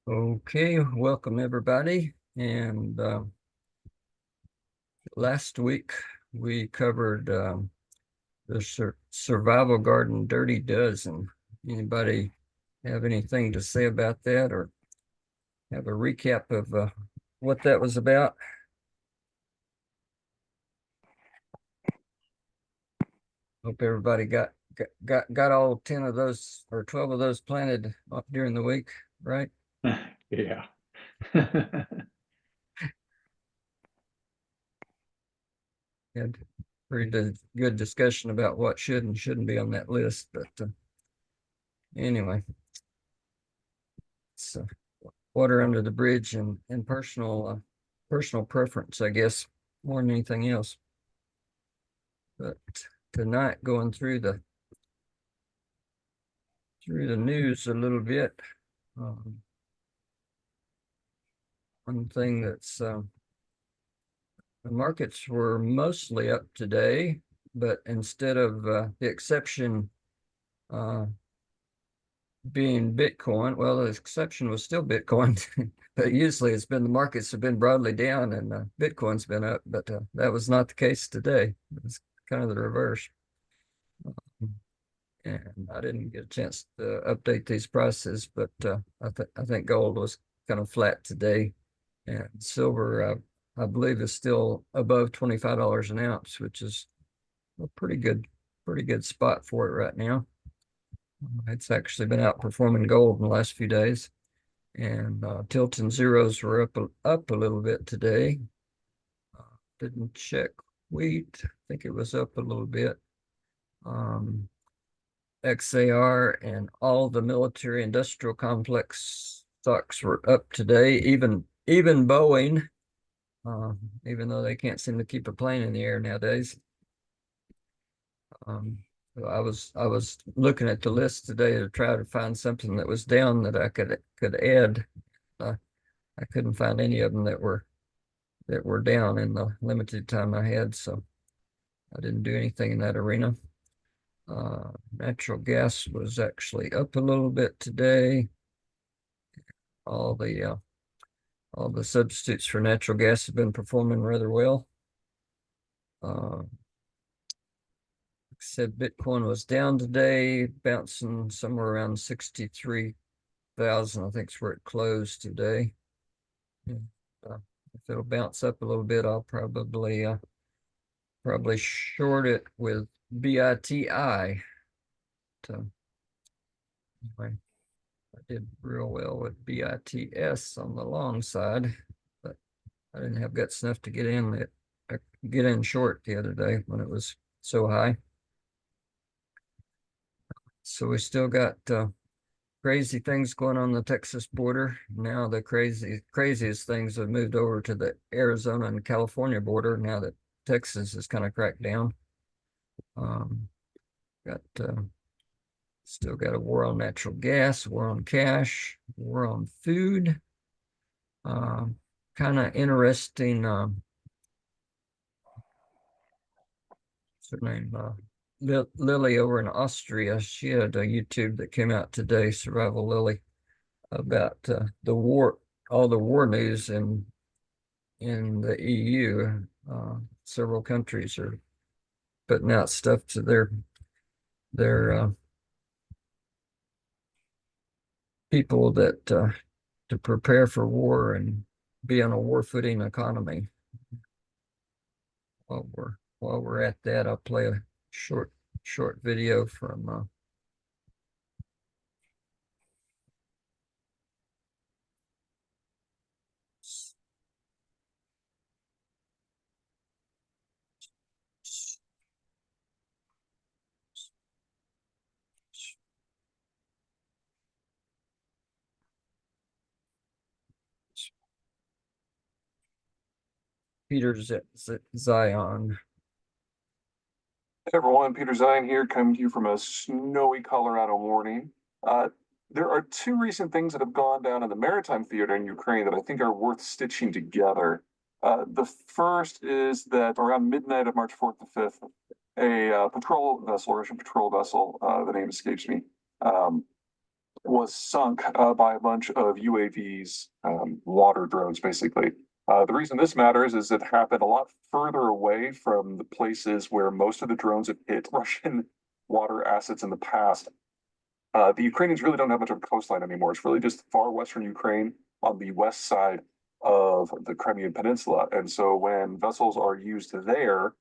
Okay, welcome everybody. And last week we covered the Survival Garden Dirty Dozen. Anybody have anything to say about that, or have a recap of what that was about? Hope everybody got all 10 of those or 12 of those planted during the week, right? Yeah. Had pretty good discussion about what should and shouldn't be on that list, but anyway, so water under the bridge and personal preference, I guess, more than anything else. But tonight, going through the news a little bit, one thing that's the markets were mostly up today, but instead of the exception being Bitcoin, well, the exception was still Bitcoin. But usually it's been the markets have been broadly down and Bitcoin's been up, but that was not the case today. It was kind of the reverse. And I didn't get a chance to update these prices, but I think gold was kind of flat today, and silver I believe is still above $25 an ounce, which is a pretty good spot for it right now. It's actually been outperforming gold in the last few days, and Tilton zeros were up a little bit today. Didn't check wheat. I think it was up a little bit. XAR and all the military industrial complex stocks were up today, even Boeing, even though they can't seem to keep a plane in the air nowadays. I was looking at the list today to try to find something that was down that I could add. I couldn't find any of them that were down in the limited time I had, so I didn't do anything in that arena. Natural gas was actually up a little bit today. All the substitutes for natural gas have been performing rather well. Said Bitcoin was down today, bouncing somewhere around 63,000. I think is where it closed today. If it'll bounce up a little bit, I'll probably short it with BITI. Anyway, I did real well with BITS on the long side, but I didn't have guts enough to get in short the other day when it was so high. So we still got crazy things going on the Texas border. Now the craziest things have moved over to the Arizona and California border now that Texas is kind of cracked down. Still got a war on natural gas, war on cash, war on food. Kind of interesting. What's her name? Lily over in Austria. She had a YouTube that came out today, Survival Lily, about the war, all the war news in the EU. Several countries are putting out stuff to their people that to prepare for war and be on a war footing economy. While we're at that, I'll play a short video from Peter Zion. Hey everyone, Peter Zion here, coming to you from a snowy Colorado morning. There are two recent things that have gone down in the maritime theater in Ukraine that I think are worth stitching together. The first is that around midnight of March 4th to 5th, a patrol vessel, Russian patrol vessel, the name escapes me, was sunk by a bunch of UAVs, water drones, basically. The reason this matters is it happened a lot further away from the places where most of the drones have hit Russian water assets in the past. The Ukrainians really don't have much of a coastline anymore. It's really just far western Ukraine on the west side of the Crimean Peninsula. And so when vessels are used there,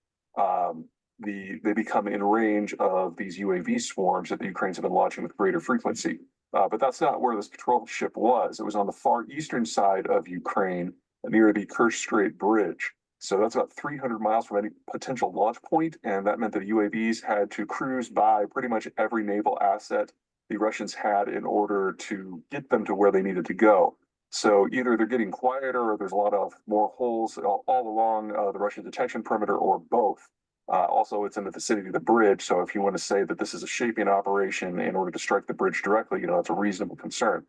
they become in range of these UAV swarms that the Ukrainians have been launching with greater frequency. But that's not where this patrol ship was. It was on the far eastern side of Ukraine near the Kerch Strait Bridge. So that's about 300 miles from any potential launch point, and that meant that the UAVs had to cruise by pretty much every naval asset the Russians had in order to get them to where they needed to go. So either they're getting quieter or there's a lot of more holes all along the Russian detection perimeter, or both. Also, it's in the vicinity of the bridge. So if you want to say that this is a shaping operation in order to strike the bridge directly, it's a reasonable concern.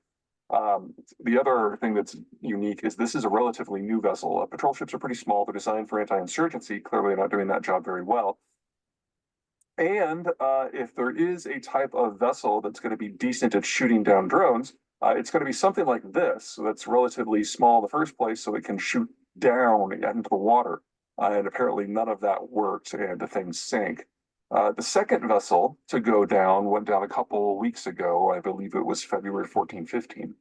The other thing that's unique is this is a relatively new vessel. Patrol ships are pretty small. They're designed for anti-insurgency. Clearly, they're not doing that job very well. And if there is a type of vessel that's going to be decent at shooting down drones, it's going to be something like this that's relatively small in the first place, so it can shoot down into the water. And apparently none of that worked, and the thing sank. The second vessel to go down went down a couple weeks ago. I believe it was February 14, 15.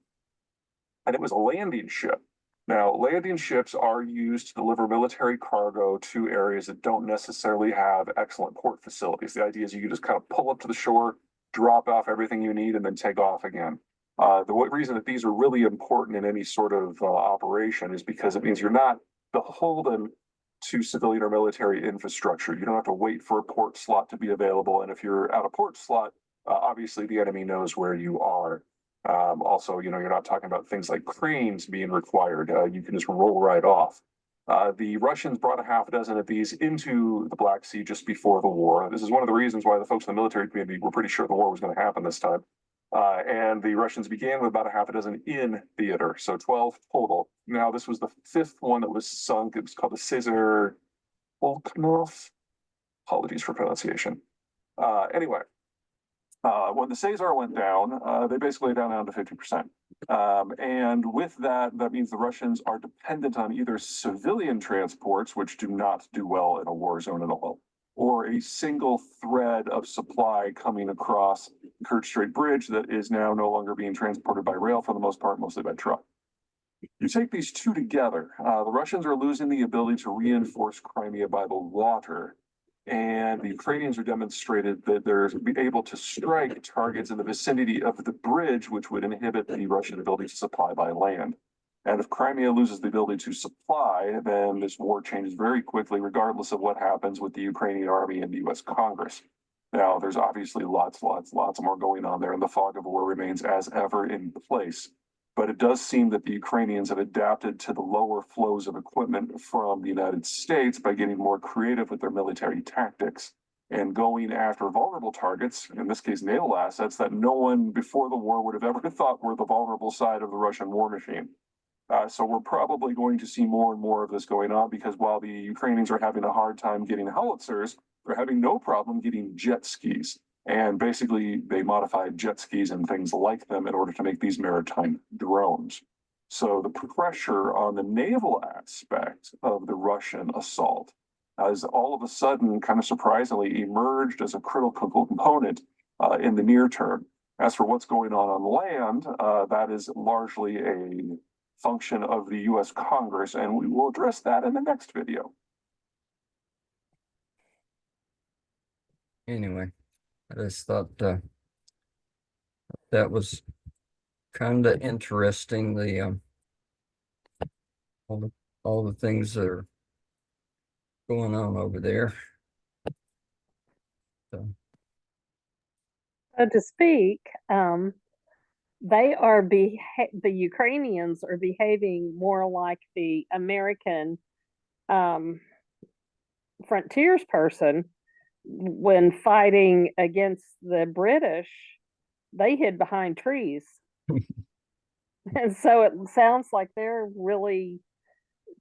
And it was a landing ship. Now, landing ships are used to deliver military cargo to areas that don't necessarily have excellent port facilities. The idea is you can just kind of pull up to the shore, drop off everything you need, and then take off again. The reason that these are really important in any sort of operation is because it means you're not beholden to civilian or military infrastructure. You don't have to wait for a port slot to be available. And if you're out of port slot, obviously the enemy knows where you are. Also, you're not talking about things like cranes being required. You can just roll right off. The Russians brought a half a dozen of these into the Black Sea just before the war. This is one of the reasons why the folks in the military community were pretty sure the war was going to happen this time. And the Russians began with about a half a dozen in theater, so 12 total. Now, this was the fifth one that was sunk. It was called the Caesar Volknov. Apologies for pronunciation. Anyway, when the Caesar went down, they basically down to 50%. And with that, that means the Russians are dependent on either civilian transports, which do not do well in a war zone at all, or a single thread of supply coming across Kerch Strait Bridge that is now no longer being transported by rail for the most part, mostly by truck. You take these two together, the Russians are losing the ability to reinforce Crimea by the water. And the Ukrainians are demonstrated that they're able to strike targets in the vicinity of the bridge, which would inhibit the Russian ability to supply by land. And if Crimea loses the ability to supply, then this war changes very quickly, regardless of what happens with the Ukrainian army and the US Congress. Now, there's obviously lots more going on there, and the fog of war remains as ever in place. But it does seem that the Ukrainians have adapted to the lower flows of equipment from the United States by getting more creative with their military tactics and going after vulnerable targets, in this case, naval assets that no one before the war would have ever thought were the vulnerable side of the Russian war machine. So we're probably going to see more and more of this going on, because while the Ukrainians are having a hard time getting howitzers, they're having no problem getting jet skis. And basically, they modified jet skis and things like them in order to make these maritime drones. So the pressure on the naval aspect of the Russian assault has all of a sudden, kind of surprisingly, emerged as a critical component in the near term. As for what's going on land, that is largely a function of the US Congress, and we will address that in the next video. Anyway, I just thought that was kind of interesting. All the things that are going on over there. So, So to speak, they are the Ukrainians are behaving more like the American frontiers person when fighting against the British. They hid behind trees. And so it sounds like they're really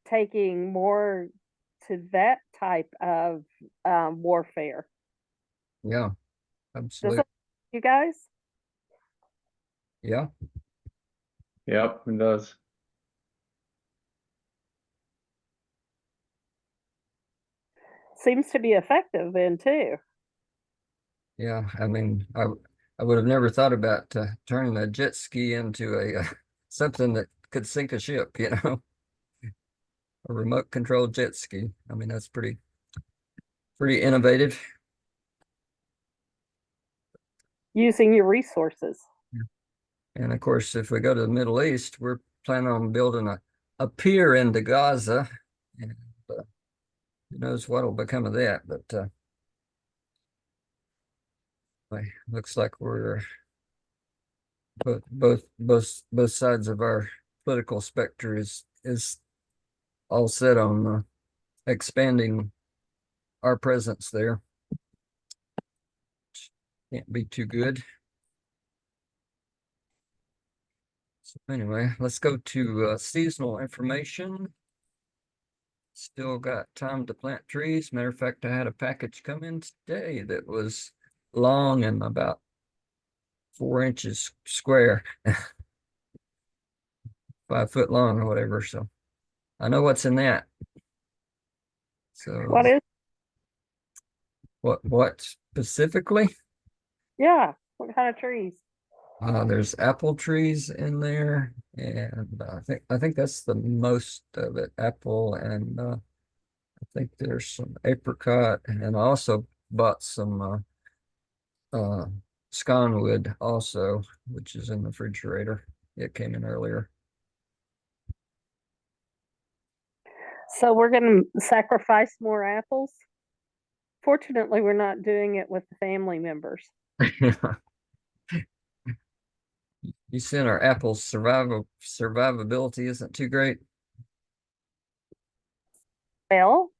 taking more to that type of warfare. yeah, Does absolutely. it, you guys? Yeah, Yep, it does. Seems to be effective then too. yeah. I mean, I would have never thought about turning a jet ski into a something that could sink a ship, you know, a remote controlled jet ski. I mean, that's pretty innovative. Using your resources. And of course, if we go to the Middle East, we're planning on building a pier into Gaza. And who knows what'll become of that, but looks like we're both sides of our political spectrum is all set on expanding our presence there. Can't be too good. So anyway, let's go to seasonal information. Still got time to plant trees. Matter of fact, I had a package come in today that was long and about 4 inches square, 5 foot long or whatever. So I know what's in that. So What is, what specifically? yeah, what kind of trees? There's apple trees in there, and I think that's the most of it. Apple, and I think there's some apricot, and I also bought some sconwood also, which is in the refrigerator. It came in earlier. So we're going to sacrifice more apples. Fortunately, we're not doing it with the family members. You said our apple's survivability isn't too great. Well,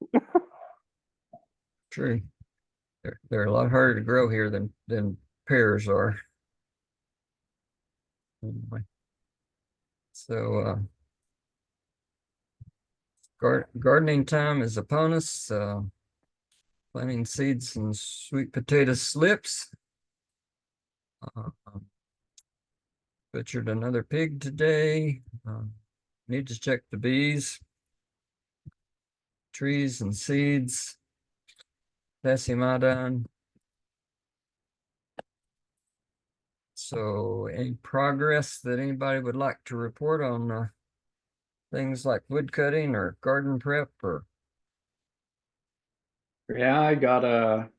True. They're a lot harder to grow here than pears are. Anyway. So gardening time is upon us. Planting seeds and sweet potato slips. Butchered another pig today. Need to check the bees, trees and seeds. Passimodon. So any progress that anybody would like to report on things like wood cutting or garden prep or Yeah, I got the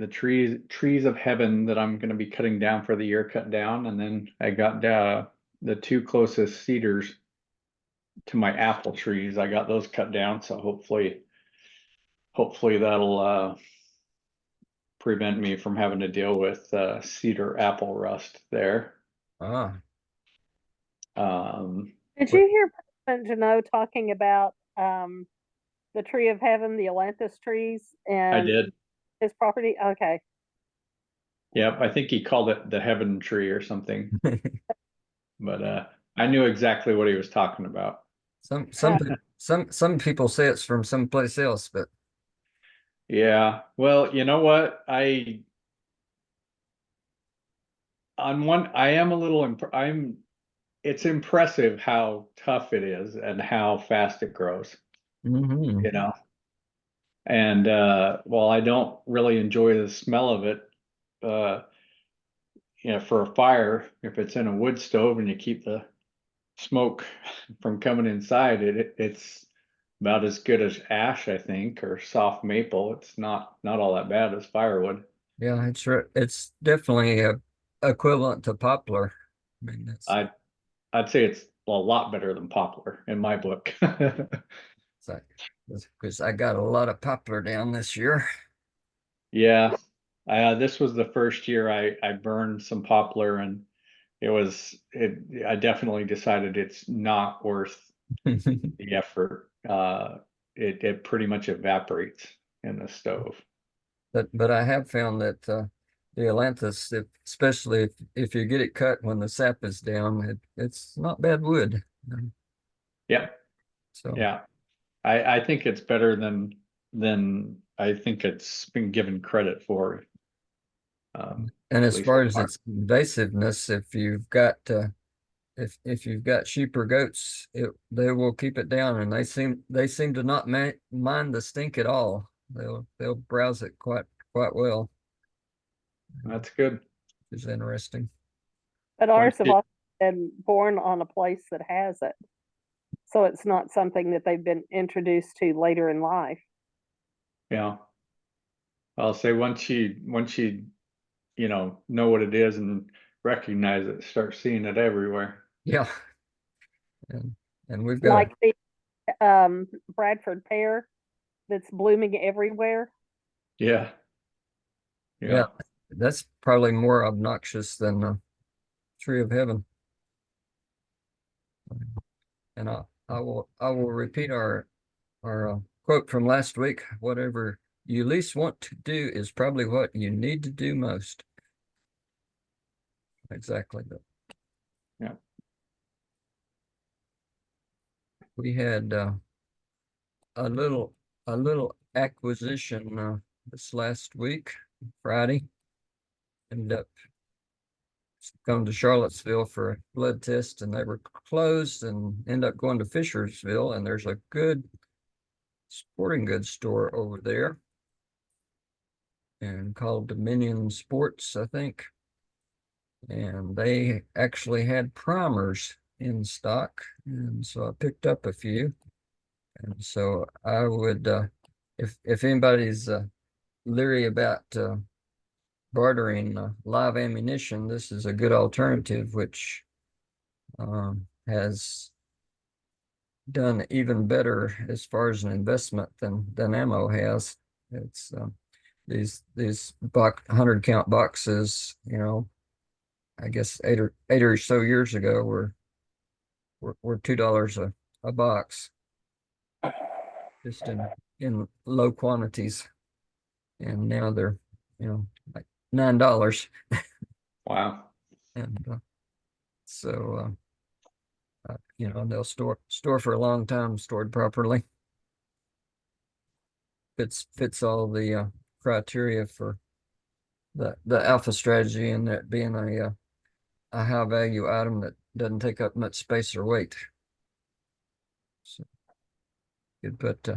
trees of heaven that I'm gonna be cutting down for the year cut down, and then I got the two closest cedars to my apple trees. I got those cut down, so hopefully that'll prevent me from having to deal with cedar apple rust there. did you hear President Janot talking about the tree of heaven, the Atlantis trees, I and did. his property? Okay. Yep, I think he called it the heaven tree or something, but I knew exactly what he was talking about. some people say it's from someplace else, but Yeah, well, you know what? I am a little, it's impressive how tough it is and how fast it grows, mhm. you know? And while I don't really enjoy the smell of it, uh, for a fire, if it's in a wood stove and you keep the smoke from coming inside, it's about as good as ash, I think, or soft maple. It's not all that bad as firewood. Yeah, it's definitely equivalent to poplar. I mean, that's I'd say it's a lot better than poplar in my book. like because I got a lot of poplar down this year. Yeah, this was the first year I burned some poplar, and I definitely decided it's not worth the effort. It pretty much evaporates in the stove. But I have found that the Atlantis, especially if you get it cut when the sap is down, it's not bad wood. Yep. So Yeah. I think it's better than I think it's been given credit for. And as least far in as part. its invasiveness, if you've got if you've got sheep or goats, they will keep it down, and they seem to not mind the stink at all. They'll browse it quite well. That's good. It's interesting. But Once ours have you- all been born on a place that has it. So it's not something that they've been introduced to later in life. Yeah. I'll say once you know what it is and recognize it, start seeing it everywhere. Yeah, and we've got Like the Bradford pear that's blooming everywhere. Yeah. yeah, that's probably more obnoxious than tree of heaven. And I will repeat our quote from last week. Whatever you least want to do is probably what you need to do most. Exactly. Yeah. We had a little acquisition this last week, Friday. Ended up come to Charlottesville for a blood test, and they were closed, and end up going to Fishersville, and there's a good sporting goods store over there, and called Dominion Sports, I think. And they actually had primers in stock, and so I picked up a few. And so I would, if anybody's leery about bartering live ammunition, this is a good alternative, which has done even better as far as an investment than ammo has. It's these 100 count boxes, I guess eight or so years ago were $2 a box, just in low quantities, and now they're like $9, Wow. and so they'll store for a long time, stored properly. Fits all the criteria for the alpha strategy, and that being a high value item that doesn't take up much space or weight. So you'd put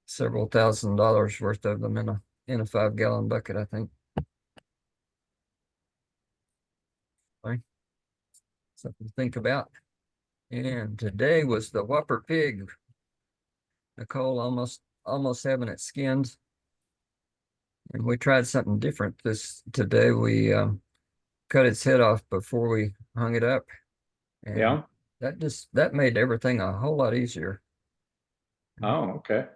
several $1,000s worth of them in a 5-gallon bucket, I think. Right. Something to think about. And today was the Whopper pig. Nicole almost having it skinned. And we tried something different today. We cut its head off before we hung it up. And Yeah. that made everything a whole lot easier. Oh, okay.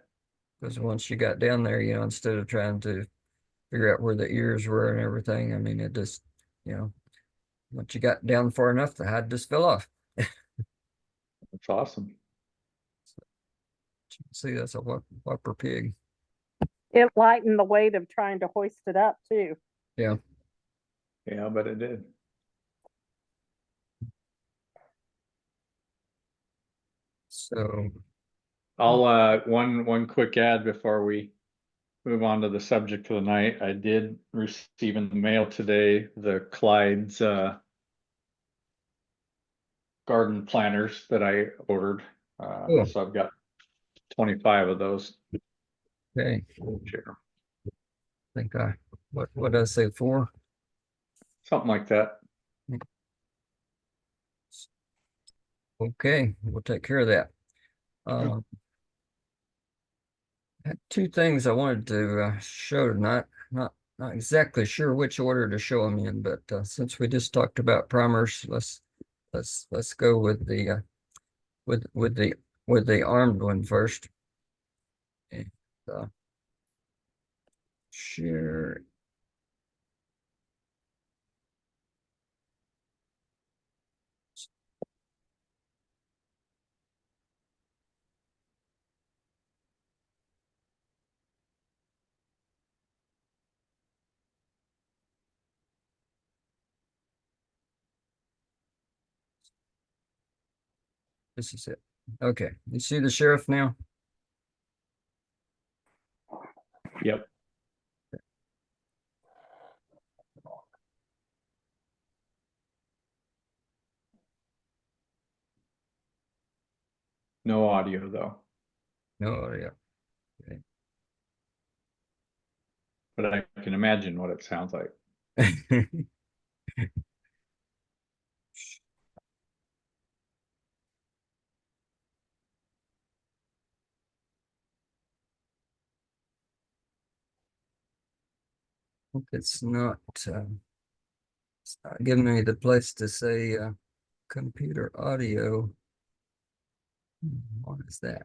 Because once you got down there, instead of trying to figure out where the ears were and everything, I mean, it just, once you got down far enough, the hide just fell off. That's awesome. See, that's a whopper pig. It lightened the weight of trying to hoist it up too. Yeah. Yeah, but it did. So I'll one quick ad before we move on to the subject of the night. I did receive in the mail today the Clyde's garden planters that I ordered. Cool. So I've got 25 of those. Okay. Share. I think what did I say, 4? Something like that. Okay, we'll take care of that. Had 2 things I wanted to show tonight. Not exactly sure which order to show them in, but since we just talked about primers, let's go with the with the armed one first. And share. This is it. Okay, you see the sheriff now? Yep. No audio though, No audio. but I can imagine what it sounds like. It's not giving me the place to say computer audio. What is that?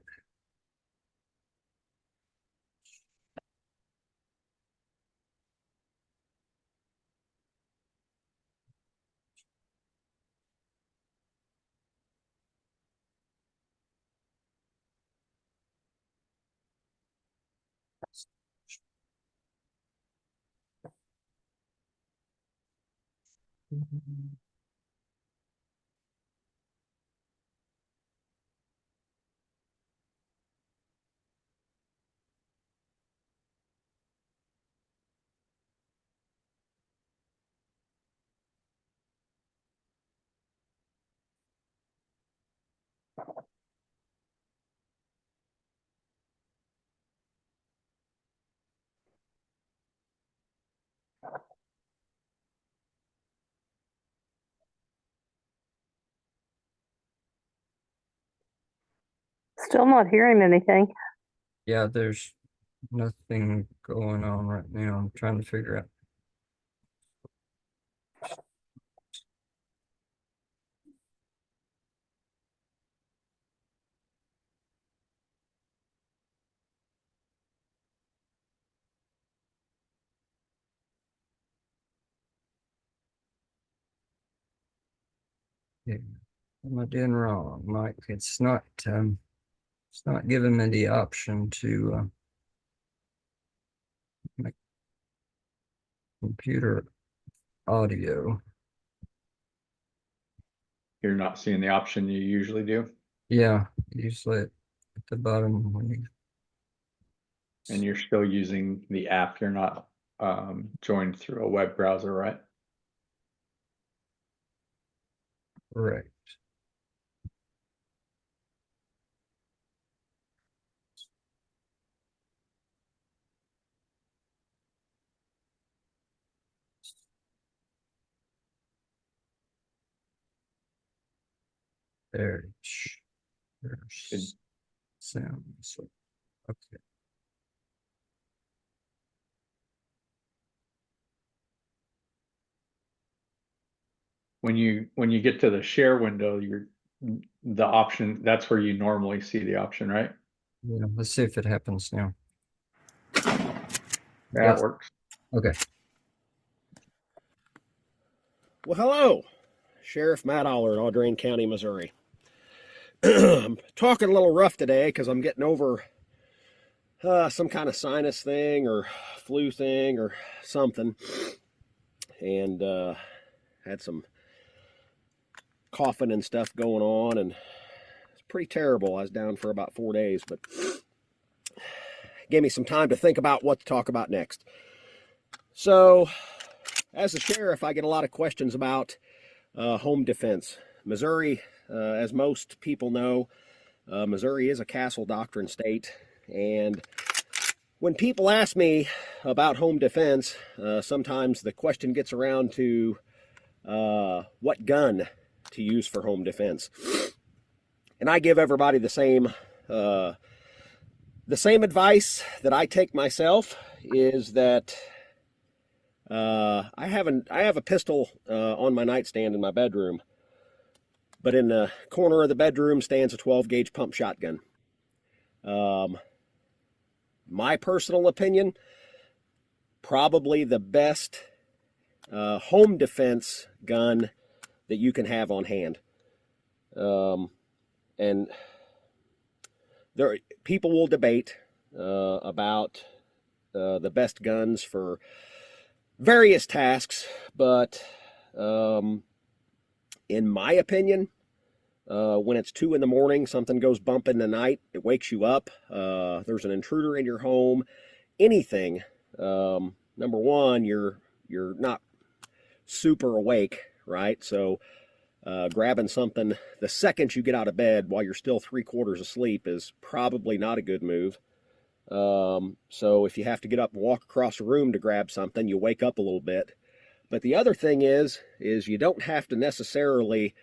Still not hearing anything. Yeah, there's nothing going on right now. I'm trying to figure out. Yeah. What am I doing wrong, Mike? It's not giving me the option to make computer audio. You're not seeing the option you usually do, Yeah, usually at the bottom when you and you're still using the app. You're not joined through a web browser, right? right. There's sounds. Okay. When you get to the share window, the option, that's where you normally see the option, right? Yeah, let's see if it happens now. That Yes. works. Okay. Well, hello, Sheriff Matt Aller in Audrain County, Missouri. I'm talking a little rough today because I'm getting over some kind of sinus thing or flu thing or something, and had some coughing and stuff going on, and it's pretty terrible. I was down for about 4 days, but gave me some time to think about what to talk about next. So, as a sheriff, I get a lot of questions about home defense. Missouri, as most people know, Missouri is a castle doctrine state, and when people ask me about home defense, sometimes the question gets around to what gun to use for home defense. And I give everybody the same advice that I take myself, is that I have a pistol on my nightstand in my bedroom, but in the corner of the bedroom stands a 12-gauge pump shotgun. My personal opinion, probably the best home defense gun that you can have on hand. And people will debate about the best guns for various tasks, but in my opinion, when it's 2 a.m, something goes bump in the night, it wakes you up, there's an intruder in your home, anything, number one, you're not super awake, right? So Grabbing something the second you get out of bed while you're still 3/4 asleep is probably not a good move. So if you have to get up and walk across the room to grab something, you wake up a little bit. But the other thing is you don't have to necessarily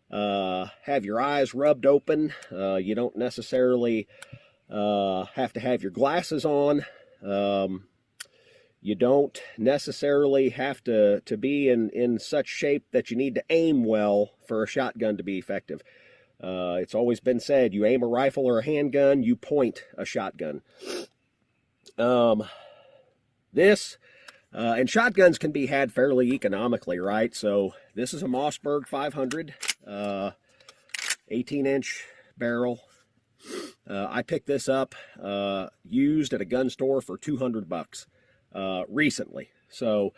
have your eyes rubbed open. You don't necessarily have to have your glasses on. You don't necessarily have to be in such shape that you need to aim well for a shotgun to be effective. It's always been said, you aim a rifle or a handgun, you point a shotgun. And shotguns can be had fairly economically, right? So this is a Mossberg 500, 18-inch barrel. I picked this up used at a gun store for $200 recently. So,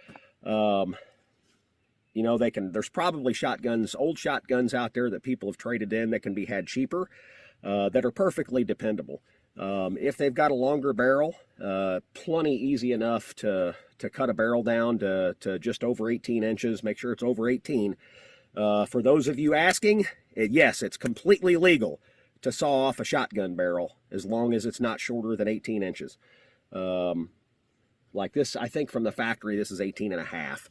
you know, there's probably shotguns, old shotguns out there that people have traded in that can be had cheaper, that are perfectly dependable. If they've got a longer barrel, plenty easy enough to cut a barrel down to just over 18 inches, make sure it's over 18. For those of you asking, yes, it's completely legal to saw off a shotgun barrel as long as it's not shorter than 18 inches. Like this, I think from the factory, this is 18 and a half,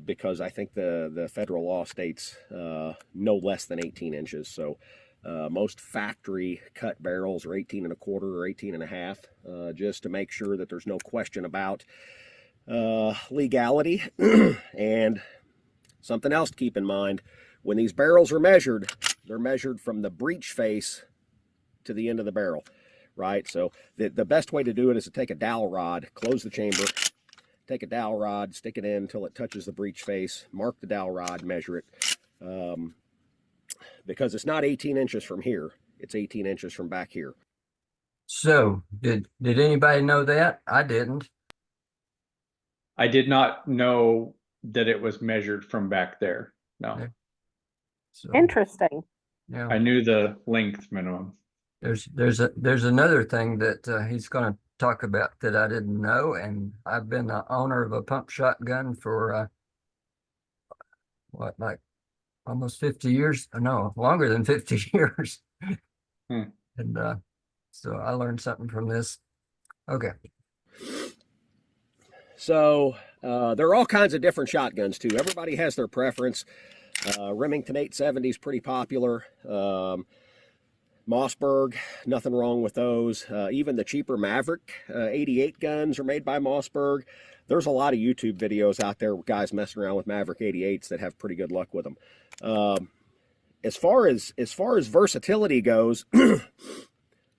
because I think the federal law states no less than 18 inches. So most factory cut barrels are 18 and a quarter or 18 and a half, just to make sure that there's no question about legality. And something else to keep in mind, when these barrels are measured, they're measured from the breech face to the end of the barrel, right? So the best way to do it is to take a dowel rod, close the chamber, take a dowel rod, stick it in until it touches the breech face, mark the dowel rod, measure it. Because it's not 18 inches from here, it's 18 inches from back here. So did anybody know that? I didn't. I did not know that it was measured from back there. No, Okay. So, Interesting. yeah. I knew the length minimum. There's another thing that he's going to talk about that I didn't know, and I've been the owner of a pump shotgun for like almost 50 years. No, longer than 50 years. Hmm. And so I learned something from this. Okay. So there are all kinds of different shotguns too. Everybody has their preference. Remington 870 is pretty popular. Mossberg, nothing wrong with those. Even the cheaper Maverick 88 guns are made by Mossberg. There's a lot of YouTube videos out there with guys messing around with Maverick 88s that have pretty good luck with them. As far as versatility goes,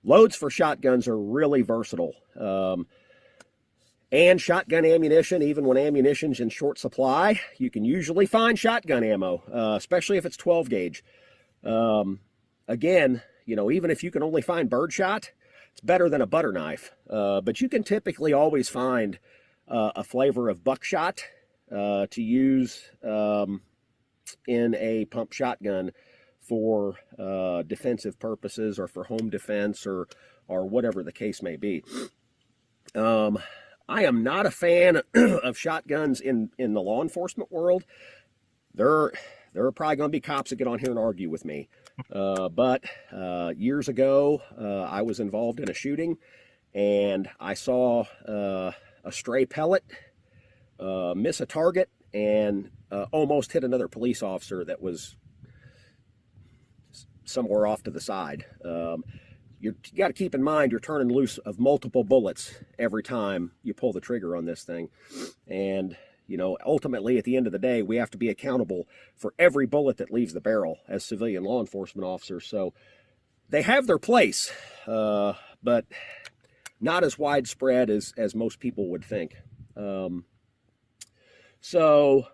loads for shotguns are really versatile. And shotgun ammunition, even when ammunition's in short supply, you can usually find shotgun ammo, especially if it's 12 gauge. Again, you know, even if you can only find birdshot, it's better than a butter knife. But you can typically always find a flavor of buckshot to use in a pump shotgun for defensive purposes or for home defense or whatever the case may be. I am not a fan of shotguns in the law enforcement world. There are probably going to be cops that get on here and argue with me. But years ago, I was involved in a shooting, and I saw a stray pellet miss a target and almost hit another police officer that was somewhere off to the side. You got to keep in mind you're turning loose of multiple bullets every time you pull the trigger on this thing. And, you know, ultimately at the end of the day, we have to be accountable for every bullet that leaves the barrel as civilian law enforcement officers. So they have their place, but not as widespread as most people would think. So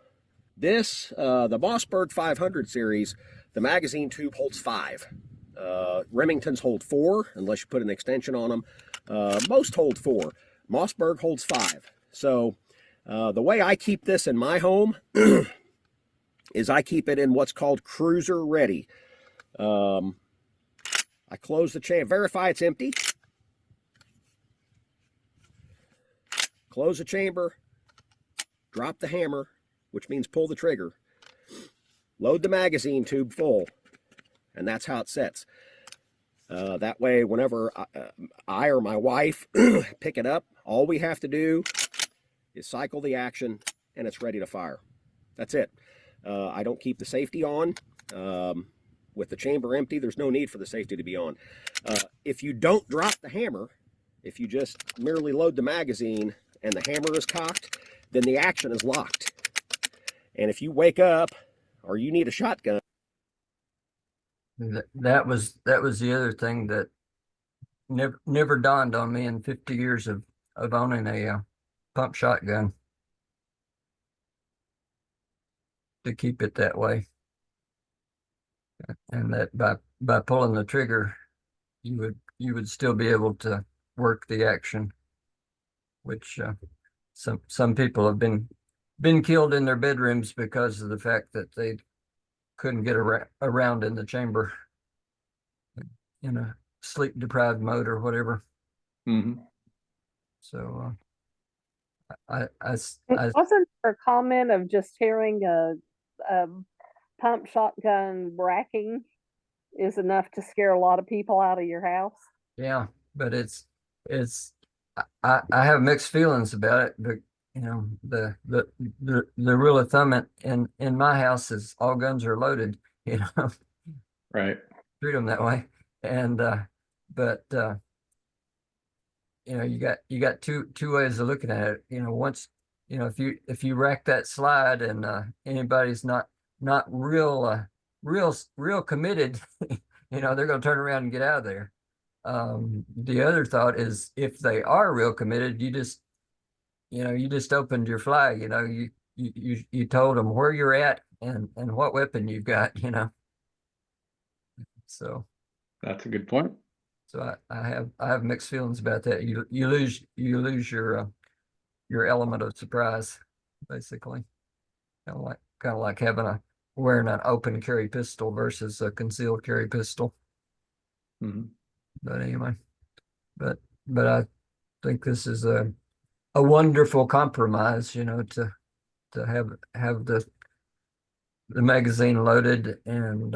this, the Mossberg 500 series, the magazine tube holds 5. Remingtons hold 4, unless you put an extension on them. Most hold 4. Mossberg holds 5. So the way I keep this in my home is I keep it in what's called cruiser ready. I close the chamber, verify it's empty. Close the chamber, drop the hammer, which means pull the trigger. load the magazine tube full, and that's how it sets. That way, whenever I or my wife pick it up, all we have to do is cycle the action, and it's ready to fire. That's it. I don't keep the safety on. With the chamber empty, there's no need for the safety to be on. If you don't drop the hammer, if you just merely load the magazine and the hammer is cocked, then the action is locked. And if you wake up or you need a shotgun, That was the other thing that never dawned on me in 50 years of owning a pump shotgun, to keep it that way, and that by pulling the trigger, you would still be able to work the action, which some people have been killed in their bedrooms because of the fact that they couldn't get around in the chamber in a sleep deprived mode or whatever. Mm-hmm. So Wasn't there a comment of just hearing a pump shotgun bracking is enough to scare a lot of people out of your house? yeah, but I have mixed feelings about it, but you know, the rule of thumb in my house is all guns are loaded, you know. Right. Treat them that way. And but you know, you got two ways of looking at it. You know, once, you know, if you rack that slide and anybody's not real committed, you know, they're going to turn around and get out of there. The other thought is, if they are real committed, you just opened your flag. You know, you told them where you're at and what weapon you've got, you know. So That's a good point. so I have mixed feelings about that. You lose your element of surprise, basically. Kind of like wearing an open carry pistol versus a concealed carry pistol. Mm-hmm. But anyway, but I think this is a wonderful compromise, you know, to have the magazine loaded, and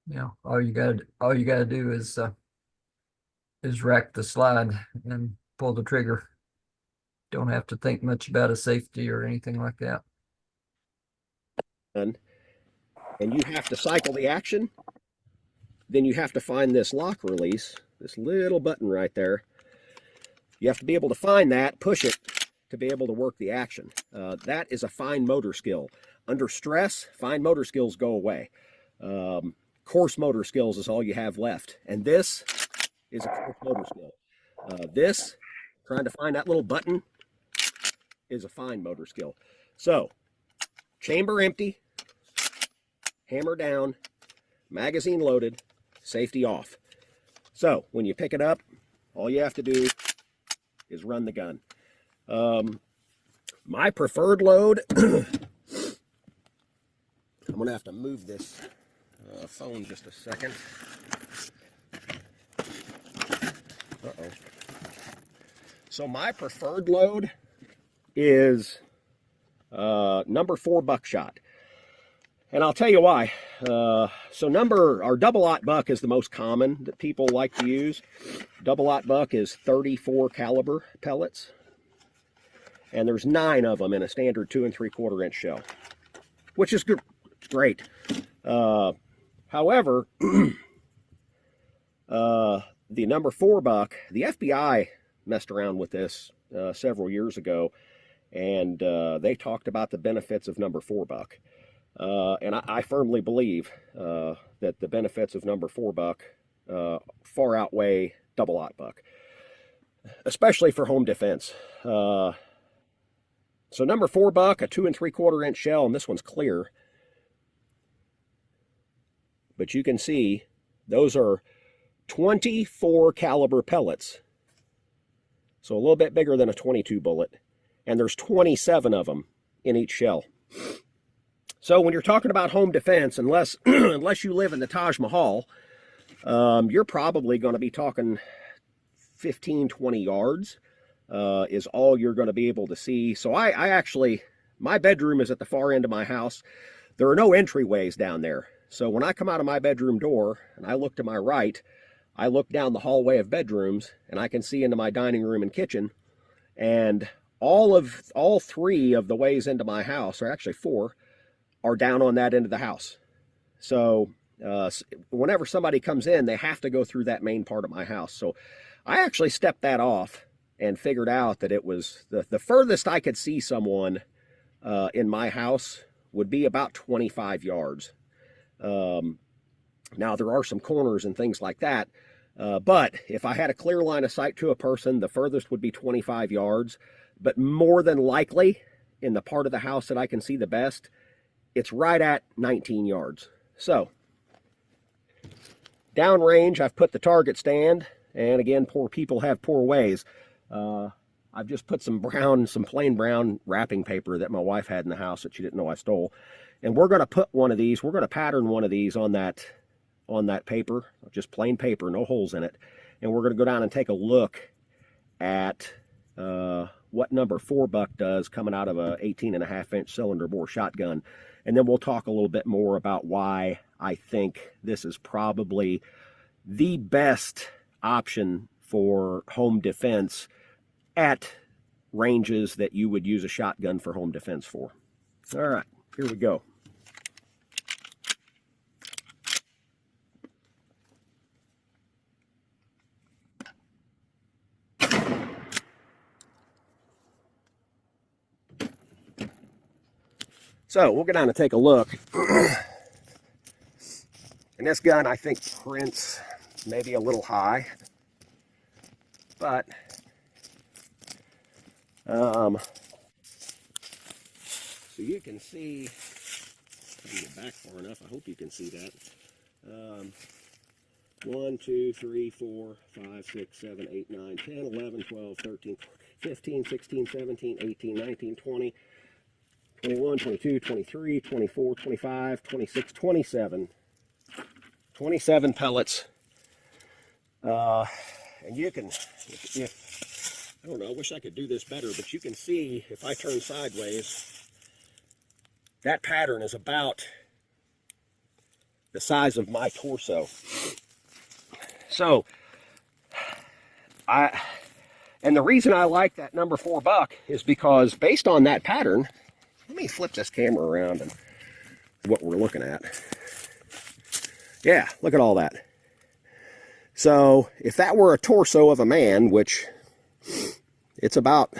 you know, all you gotta do is rack the slide and pull the trigger. Don't have to think much about a safety or anything like that. and you have to cycle the action, then you have to find this lock release, this little button right there. You have to be able to find that, push it to be able to work the action. That is a fine motor skill. Under stress, fine motor skills go away. Coarse motor skills is all you have left. And this is a coarse motor skill. This, trying to find that little button, is a fine motor skill. So, chamber empty, hammer down, magazine loaded, safety off. So, when you pick it up, all you have to do is run the gun. My preferred load, I'm going to have to move this phone just a second. Uh-oh. So my preferred load is number 4 buckshot. And I'll tell you why. So our double-aught buck is the most common that people like to use. Double-aught buck is 34 caliber pellets. And there's 9 of them in a standard 2 3/4 inch shell, which is great. However, the number 4 buck, the FBI messed around with this several years ago, and they talked about the benefits of number 4 buck. And I firmly believe that the benefits of number 4 buck far outweigh double-aught buck, especially for home defense. So number 4 buck, a 2 3/4 inch shell, and this one's clear. But you can see those are 24 caliber pellets. So a little bit bigger than a 22 bullet. And there's 27 of them in each shell. So when you're talking about home defense, unless you live in the Taj Mahal, you're probably going to be talking 15, 20 yards is all you're going to be able to see. So I actually, my bedroom is at the far end of my house. there are no entryways down there. So when I come out of my bedroom door and I look to my right, I look down the hallway of bedrooms and I can see into my dining room and kitchen, and all three of the ways into my house, or actually four, are down on that end of the house. So whenever somebody comes in, they have to go through that main part of my house. So I actually stepped that off and figured out that it was the furthest I could see someone in my house would be about 25 yards. Now there are some corners and things like that, but if I had a clear line of sight to a person, the furthest would be 25 yards. But more than likely, in the part of the house that I can see the best, it's right at 19 yards. So, downrange, I've put the target stand, and again, poor people have poor ways. I've just put some plain brown wrapping paper that my wife had in the house that she didn't know I stole. And we're going to put one of these, we're going to pattern one of these on that paper, just plain paper, no holes in it. And we're going to go down and take a look at what number 4 buck does coming out of a 18.5-inch cylinder bore shotgun. And then we'll talk a little bit more about why I think this is probably the best option for home defense at ranges that you would use a shotgun for home defense for. All right, here we go. So we'll go down and take a look. And this gun, I think, prints maybe a little high, but so you can see, if I can get back far enough, I hope you can see that. 1, 2, 3, 4, 5, 6, 7, 8, 9, 10, 11, 12, 13, 15, 16, 17, 18, 19, 20, 21, 22, 23, 24, 25, 26, 27. 27 pellets. And you can, I don't know, I wish I could do this better, but you can see if I turn sideways, that pattern is about the size of my torso. So, and the reason I like that number 4 buck is because based on that pattern, let me flip this camera around and what we're looking at. Yeah, look at all that. So if that were a torso of a man, which it's about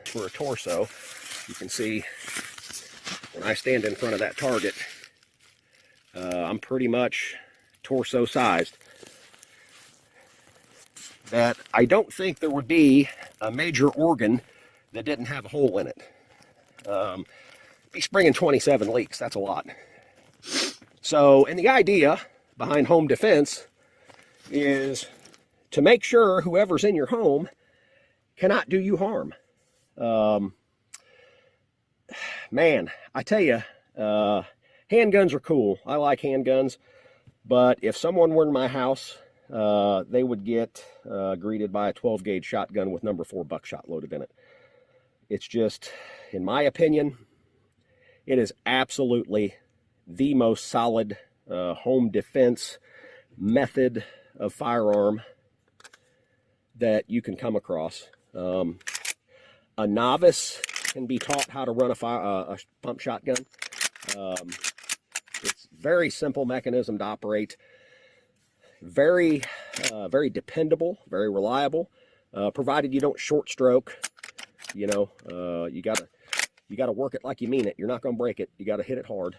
for a torso, you can see when I stand in front of that target, I'm pretty much torso sized. That I don't think there would be a major organ that didn't have a hole in it. Be springing 27 leaks, that's a lot. So, and the idea behind home defense is to make sure whoever's in your home cannot do you harm. Man, I tell you, handguns are cool. I like handguns, but if someone were in my house, they would get greeted by a 12-gauge shotgun with number 4 buckshot loaded in it. It's just, in my opinion, it is absolutely the most solid home defense method of firearm that you can come across. A novice can be taught how to run a pump shotgun. It's very simple mechanism to operate. Very dependable, very reliable, provided you don't short stroke. You know, you gotta work it like you mean it. You're not gonna break it. You gotta hit it hard.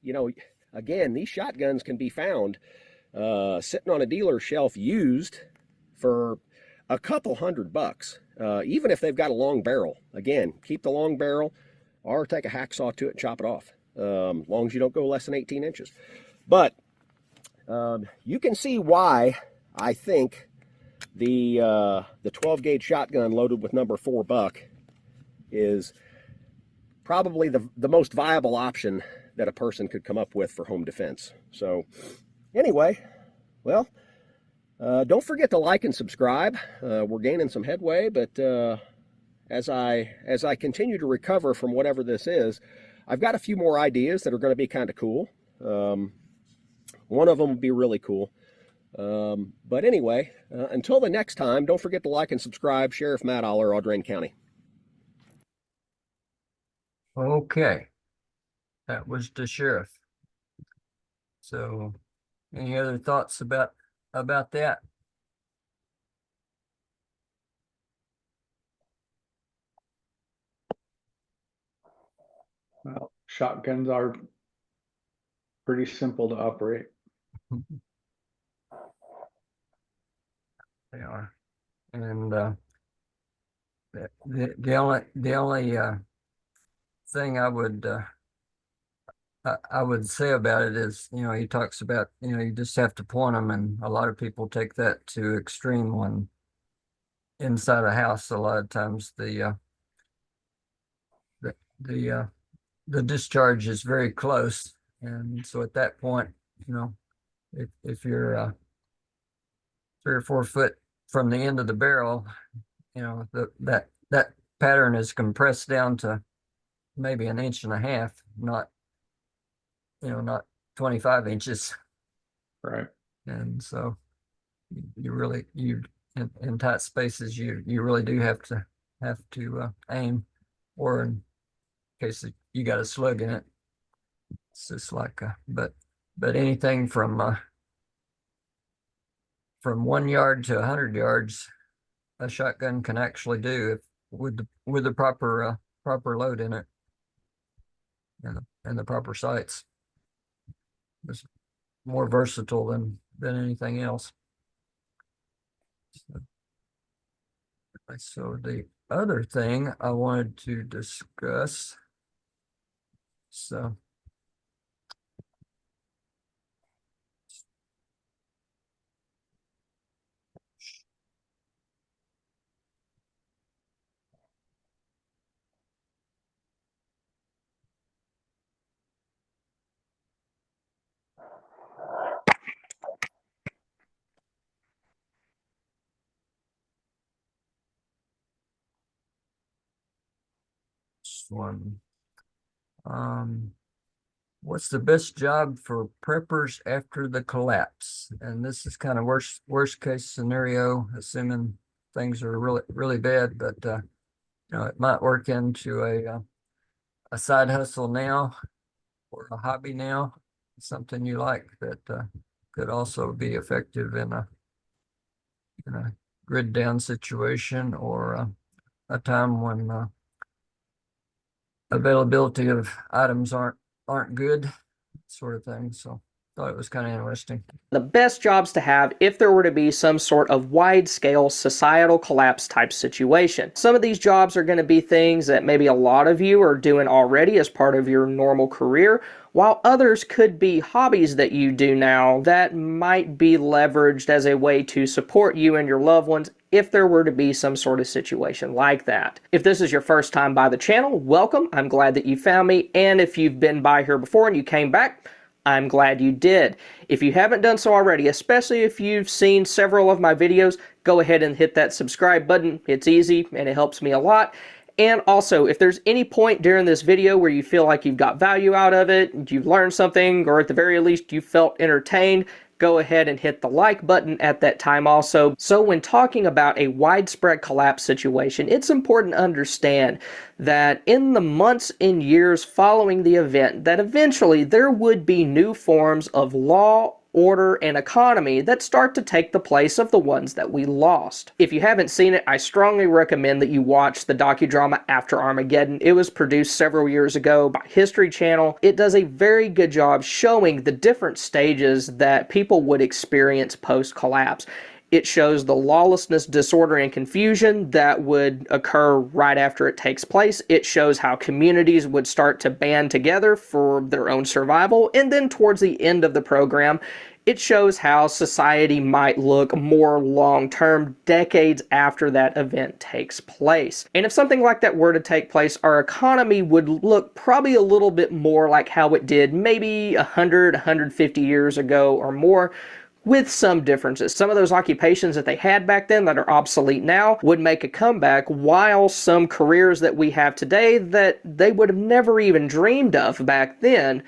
You know, again, these shotguns can be found sitting on a dealer's shelf used for a couple $100, even if they've got a long barrel. Again, keep the long barrel or take a hacksaw to it and chop it off. As long as you don't go less than 18 inches. But you can see why I think the 12-gauge shotgun loaded with number 4 buck is probably the most viable option that a person could come up with for home defense. So anyway, well, don't forget to like and subscribe. We're gaining some headway, but as I continue to recover from whatever this is, I've got a few more ideas that are going to be kind of cool. One of them would be really cool. But anyway, until the next time, don't forget to like and subscribe. Sheriff Matt Aller, Audrain County. Okay, that was the sheriff. So, any other thoughts about that? Well, shotguns are pretty simple to operate. They are, and the only thing I would say about it is, he talks about, you just have to point them, and a lot of people take that to extreme when inside a house. A lot of times the discharge is very close, and so at that point, if you're 3 or 4 foot from the end of the barrel, that pattern is compressed down to maybe 1.5 inches, not 25 inches. Right. And so in tight spaces, you really do have to aim, or in case you got a slug in it. It's just like, but anything from 1 yard to 100 yards, a shotgun can actually do if with the proper load in it, and the proper sights. It's more versatile than anything else. So the other thing I wanted to discuss, so one. What's the best job for preppers after the collapse? And this is kind of worst case scenario, assuming things are really bad, but it might work into a side hustle now, or a hobby now, something you like that could also be effective in a grid down situation, or a time when availability of items aren't good, sort of thing. So thought it was kind of interesting. The best jobs to have if there were to be some sort of wide-scale societal collapse type situation. Some of these jobs are going to be things that maybe a lot of you are doing already as part of your normal career, while others could be hobbies that you do now that might be leveraged as a way to support you and your loved ones if there were to be some sort of situation like that. If this is your first time by the channel, welcome. I'm glad that you found me, and if you've been by here before and you came back, I'm glad you did. If you haven't done so already, especially if you've seen several of my videos, go ahead and hit that subscribe button. It's easy and it helps me a lot. And also, if there's any point during this video where you feel like you've got value out of it, you've learned something, or at the very least you felt entertained, go ahead and hit the like button at that time also. So when talking about a widespread collapse situation, it's important to understand that in the months and years following the event, that eventually there would be new forms of law, order, and economy that start to take the place of the ones that we lost. If you haven't seen it, I strongly recommend that you watch the docudrama After Armageddon. It was produced several years ago by History Channel. It does a very good job showing the different stages that people would experience post-collapse. It shows the lawlessness, disorder, and confusion that would occur right after it takes place. It shows how communities would start to band together for their own survival. And then towards the end of the program, it shows how society might look more long-term, decades after that event takes place. And if something like that were to take place, our economy would look probably a little bit more like how it did maybe 100, 150 years ago or more, with some differences. Some of those occupations that they had back then that are obsolete now would make a comeback, while some careers that we have today that they would have never even dreamed of back then,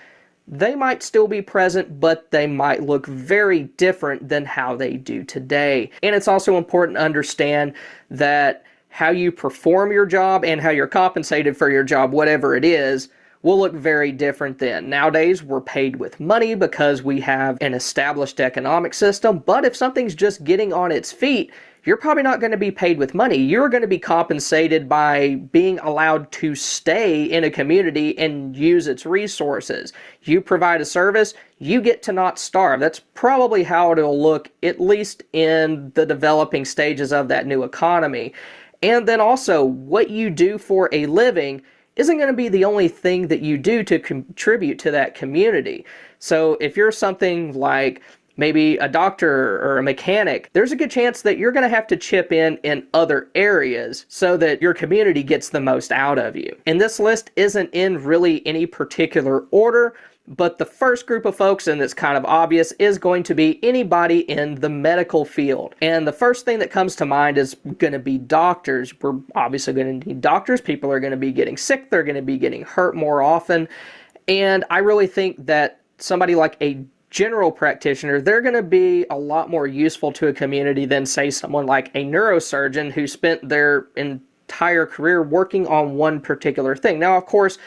they might still be present, but they might look very different than how they do today. And it's also important to understand that how you perform your job and how you're compensated for your job, whatever it is, will look very different then. Nowadays, we're paid with money because we have an established economic system, but if something's just getting on its feet, you're probably not going to be paid with money. You're going to be compensated by being allowed to stay in a community and use its resources. You provide a service, you get to not starve. That's probably how it'll look, at least in the developing stages of that new economy. And then also, what you do for a living isn't going to be the only thing that you do to contribute to that community. So if you're something like maybe a doctor or a mechanic, there's a good chance that you're going to have to chip in other areas so that your community gets the most out of you. And this list isn't in really any particular order, but the first group of folks, and it's kind of obvious, is going to be anybody in the medical field. And the first thing that comes to mind is going to be doctors. We're obviously going to need doctors. People are going to be getting sick. They're going to be getting hurt more often. And I really think that somebody like a general practitioner, they're going to be a lot more useful to a community than, say, someone like a neurosurgeon who spent their entire career working on one particular thing. Now, of course,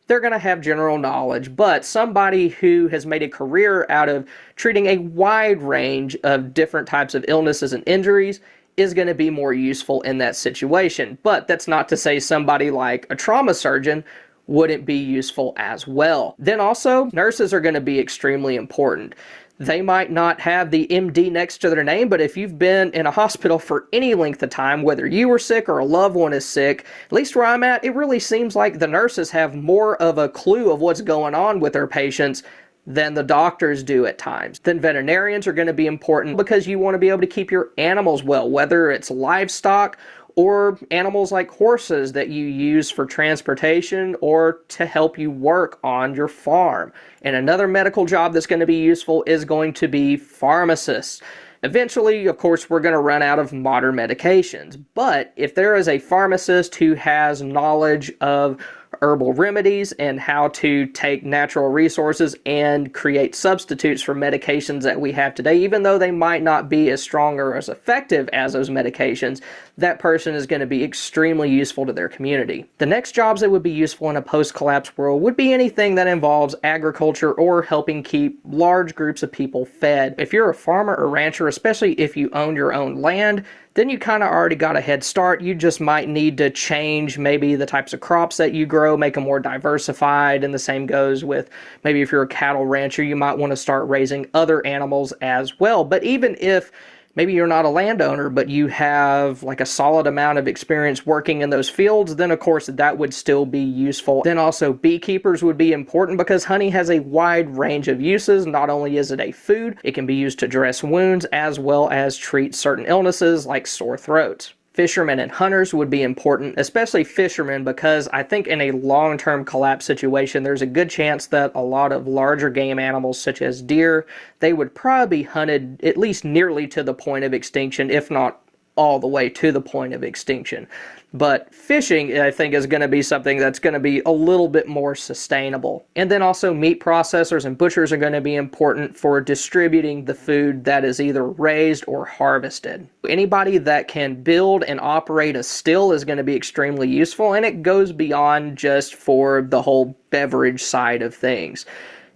they're going to have general knowledge, but somebody who has made a career out of treating a wide range of different types of illnesses and injuries is going to be more useful in that situation. But that's not to say somebody like a trauma surgeon wouldn't be useful as well. Then also, nurses are going to be extremely important. They might not have the MD next to their name, but if you've been in a hospital for any length of time, whether you were sick or a loved one is sick, at least where I'm at, it really seems like the nurses have more of a clue of what's going on with their patients than the doctors do at times. Then veterinarians are going to be important because you want to be able to keep your animals well, whether it's livestock or animals like horses that you use for transportation or to help you work on your farm. And another medical job that's going to be useful is going to be pharmacists. Eventually, of course, we're going to run out of modern medications. But if there is a pharmacist who has knowledge of herbal remedies and how to take natural resources and create substitutes for medications that we have today, even though they might not be as strong or as effective as those medications, that person is going to be extremely useful to their community. The next jobs that would be useful in a post-collapse world would be anything that involves agriculture or helping keep large groups of people fed. If you're a farmer or rancher, especially if you own your own land, then you kind of already got a head start. You just might need to change maybe the types of crops that you grow, make them more diversified, and the same goes with maybe if you're a cattle rancher, you might want to start raising other animals as well. But even if maybe you're not a landowner, but you have like a solid amount of experience working in those fields, then of course that would still be useful. Then also beekeepers would be important because honey has a wide range of uses. Not only is it a food, it can be used to dress wounds as well as treat certain illnesses like sore throats. Fishermen and hunters would be important, especially fishermen, because I think in a long-term collapse situation, there's a good chance that a lot of larger game animals such as deer, they would probably be hunted at least nearly to the point of extinction, if not all the way to the point of extinction. But fishing, I think, is going to be something that's going to be a little bit more sustainable. And then also meat processors and butchers are going to be important for distributing the food that is either raised or harvested. Anybody that can build and operate a still is going to be extremely useful, and it goes beyond just for the whole beverage side of things.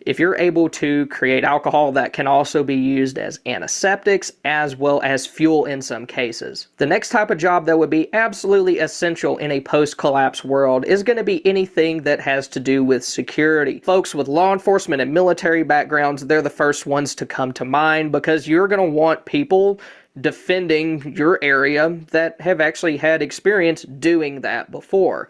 If you're able to create alcohol, that can also be used as antiseptics as well as fuel in some cases. The next type of job that would be absolutely essential in a post-collapse world is going to be anything that has to do with security. Folks with law enforcement and military backgrounds, they're the first ones to come to mind because you're going to want people defending your area that have actually had experience doing that before.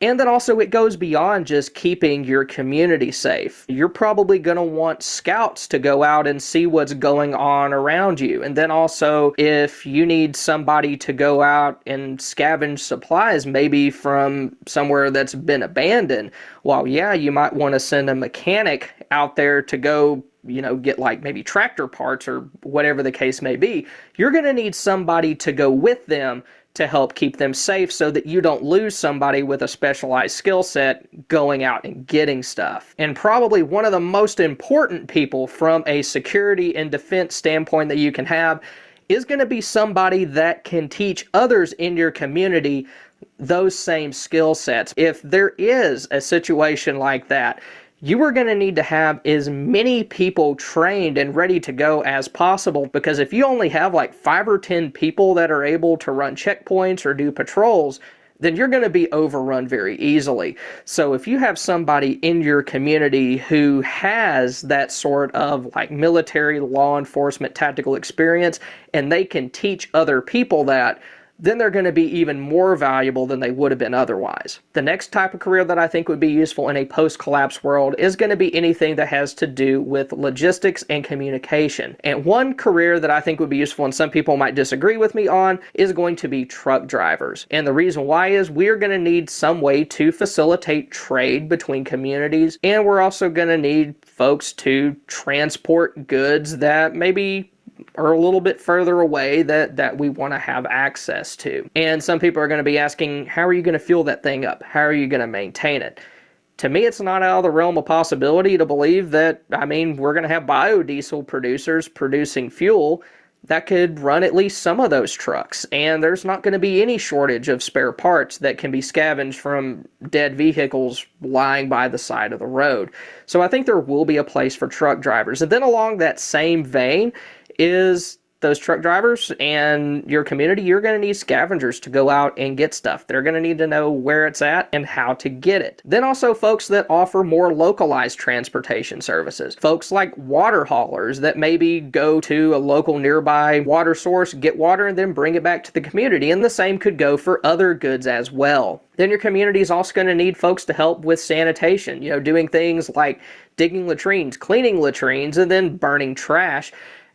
And then also it goes beyond just keeping your community safe. You're probably going to want scouts to go out and see what's going on around you. And then also if you need somebody to go out and scavenge supplies, maybe from somewhere that's been abandoned, well, yeah, you might want to send a mechanic out there to go get like maybe tractor parts or whatever the case may be, you're going to need somebody to go with them to help keep them safe so that you don't lose somebody with a specialized skill set going out and getting stuff. And probably one of the most important people from a security and defense standpoint that you can have is going to be somebody that can teach others in your community those same skill sets. If there is a situation like that, you are going to need to have as many people trained and ready to go as possible, because if you only have like 5 or 10 people that are able to run checkpoints or do patrols, then you're going to be overrun very easily. So if you have somebody in your community who has that sort of like military law enforcement tactical experience, and they can teach other people that, then they're going to be even more valuable than they would have been otherwise. The next type of career that I think would be useful in a post-collapse world is going to be anything that has to do with logistics and communication. And one career that I think would be useful, and some people might disagree with me on, is going to be truck drivers. And the reason why is we're going to need some way to facilitate trade between communities, and we're also going to need folks to transport goods that maybe are a little bit further away that we want to have access to. And some people are going to be asking, how are you going to fuel that thing up? How are you going to maintain it? To me, it's not out of the realm of possibility to believe that, we're going to have biodiesel producers producing fuel that could run at least some of those trucks. And there's not going to be any shortage of spare parts that can be scavenged from dead vehicles lying by the side of the road. So I think there will be a place for truck drivers. And then along that same vein is those truck drivers and your community, you're going to need scavengers to go out and get stuff. They're going to need to know where it's at and how to get it. Then also folks that offer more localized transportation services. Folks like water haulers that maybe go to a local nearby water source, get water, and then bring it back to the community. And the same could go for other goods as well. Then your community is also going to need folks to help with sanitation, doing things like digging latrines, cleaning latrines, and then burning trash.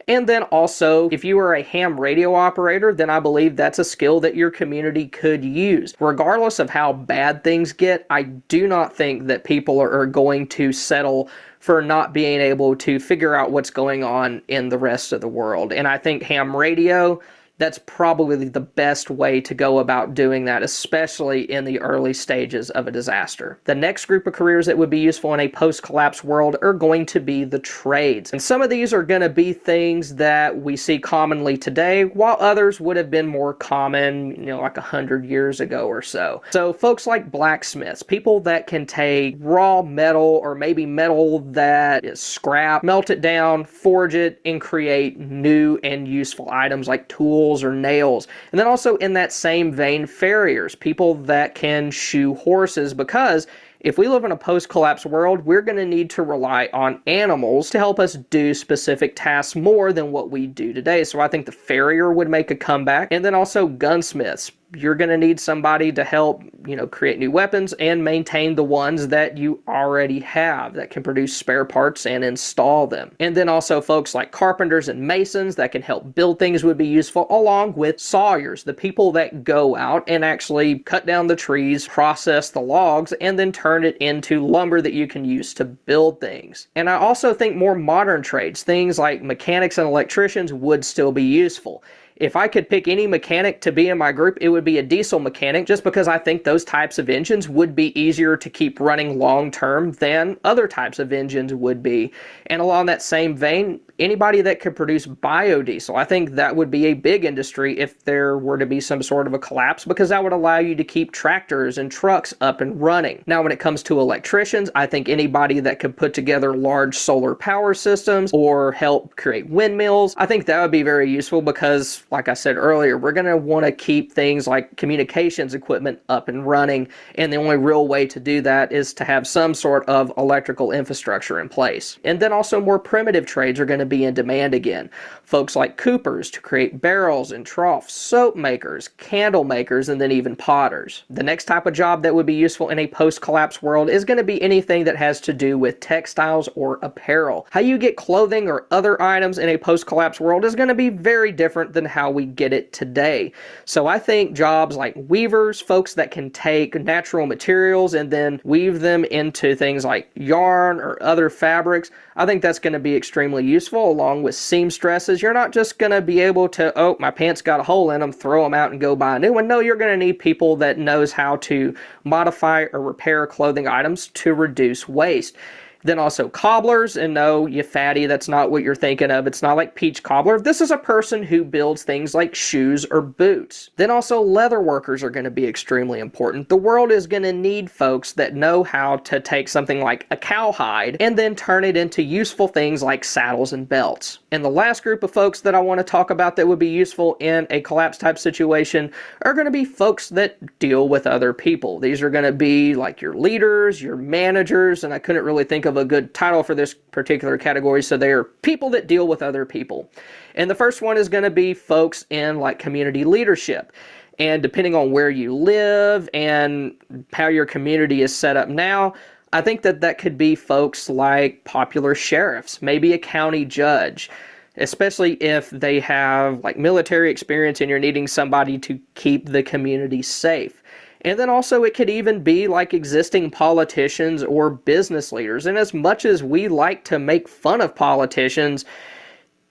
And then also, if you are a ham radio operator, then I believe that's a skill that your community could use. Regardless of how bad things get, I do not think that people are going to settle for not being able to figure out what's going on in the rest of the world. And I think ham radio, that's probably the best way to go about doing that, especially in the early stages of a disaster. The next group of careers that would be useful in a post-collapse world are going to be the trades. And some of these are going to be things that we see commonly today, while others would have been more common, like 100 years ago or so. So folks like blacksmiths, people that can take raw metal or maybe metal that is scrap, melt it down, forge it, and create new and useful items like tools or nails. And then also in that same vein, farriers, people that can shoe horses, because if we live in a post-collapse world, we're going to need to rely on animals to help us do specific tasks more than what we do today. So I think the farrier would make a comeback. And then also gunsmiths. You're going to need somebody to help, create new weapons and maintain the ones that you already have that can produce spare parts and install them. And then also folks like carpenters and masons that can help build things would be useful, along with sawyers, the people that go out and actually cut down the trees, process the logs, and then turn it into lumber that you can use to build things. And I also think more modern trades, things like mechanics and electricians, would still be useful. If I could pick any mechanic to be in my group, it would be a diesel mechanic, just because I think those types of engines would be easier to keep running long term than other types of engines would be. And along that same vein, anybody that could produce biodiesel, I think that would be a big industry if there were to be some sort of a collapse, because that would allow you to keep tractors and trucks up and running. Now, when it comes to electricians, I think anybody that could put together large solar power systems or help create windmills, I think that would be very useful, because like I said earlier, we're going to want to keep things like communications equipment up and running, and the only real way to do that is to have some sort of electrical infrastructure in place. And then also more primitive trades are going to to be in demand again. Folks like coopers to create barrels and troughs, soap makers, candle makers, and then even potters. The next type of job that would be useful in a post-collapse world is going to be anything that has to do with textiles or apparel. How you get clothing or other items in a post-collapse world is going to be very different than how we get it today. So I think jobs like weavers, folks that can take natural materials and then weave them into things like yarn or other fabrics, I think that's going to be extremely useful, along with seamstresses. You're not just going to be able to, oh, my pants got a hole in them, throw them out and go buy a new one. No, you're going to need people that knows how to modify or repair clothing items to reduce waste. Then also cobblers, and no, you fatty, that's not what you're thinking of. It's not like peach cobbler. This is a person who builds things like shoes or boots. Then also leather workers are going to be extremely important. The world is going to need folks that know how to take something like a cowhide and then turn it into useful things like saddles and belts. And the last group of folks that I want to talk about that would be useful in a collapse type situation are going to be folks that deal with other people. These are going to be like your leaders, your managers, and I couldn't really think of a good title for this particular category, so they are people that deal with other people. And the first one is going to be folks in like community leadership. And depending on where you live and how your community is set up now, I think that that could be folks like popular sheriffs, maybe a county judge, especially if they have like military experience and you're needing somebody to keep the community safe. And then also it could even be like existing politicians or business leaders. And as much as we like to make fun of politicians,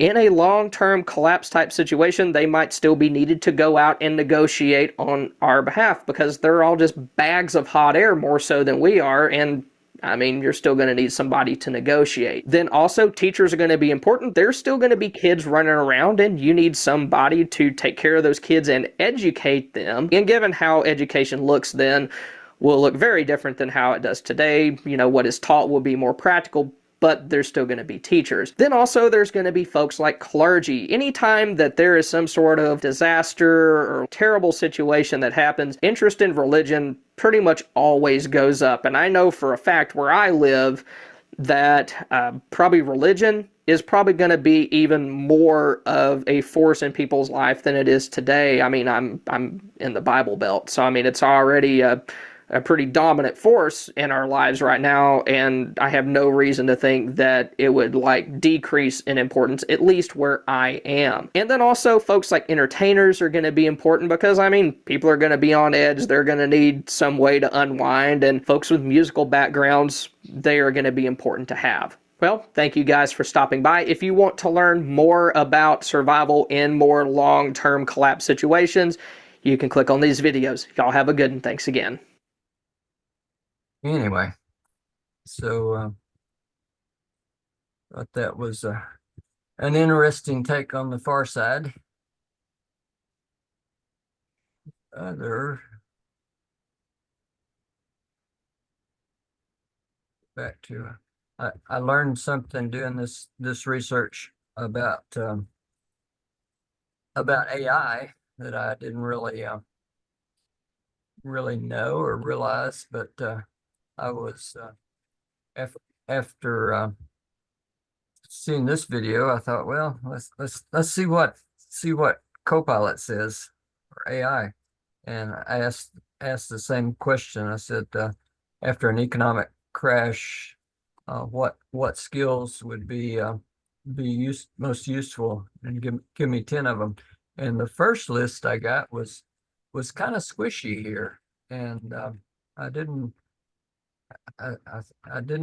in a long-term collapse type situation, they might still be needed to go out and negotiate on our behalf because they're all just bags of hot air more so than we are. And I mean, you're still going to need somebody to negotiate. Then also teachers are going to be important. There's still going to be kids running around and you need somebody to take care of those kids and educate them. And given how education looks then will look very different than how it does today. You know, what is taught will be more practical, but there's still going to be teachers. Then also there's going to be folks like clergy. Anytime that there is some sort of disaster or terrible situation that happens, interest in religion pretty much always goes up. And I know for a fact where I live that probably religion is probably going to be even more of a force in people's life than it is today. I mean, I'm in the Bible Belt, so I mean, it's already a pretty dominant force in our lives right now, and I have no reason to think that it would like decrease in importance, at least where I am. And then also folks like entertainers are going to be important because I mean, people are going to be on edge, they're going to need some way to unwind, and folks with musical backgrounds, they are going to be important to have. Well, thank you guys for stopping by. If you want to learn more about survival in more long-term collapse situations, you can click on these videos. Y'all have a good one. Thanks again. Anyway, so thought that was an interesting take on the far side. Back to I learned something doing this research about AI that I didn't really know or realize, but I was after seeing this video, I thought, well, let's see what Copilot says or AI, and I asked the same question. I said, after an economic crash, what skills would be most useful, and give me 10 of them. And the first list I got was kind of squishy here, and I didn't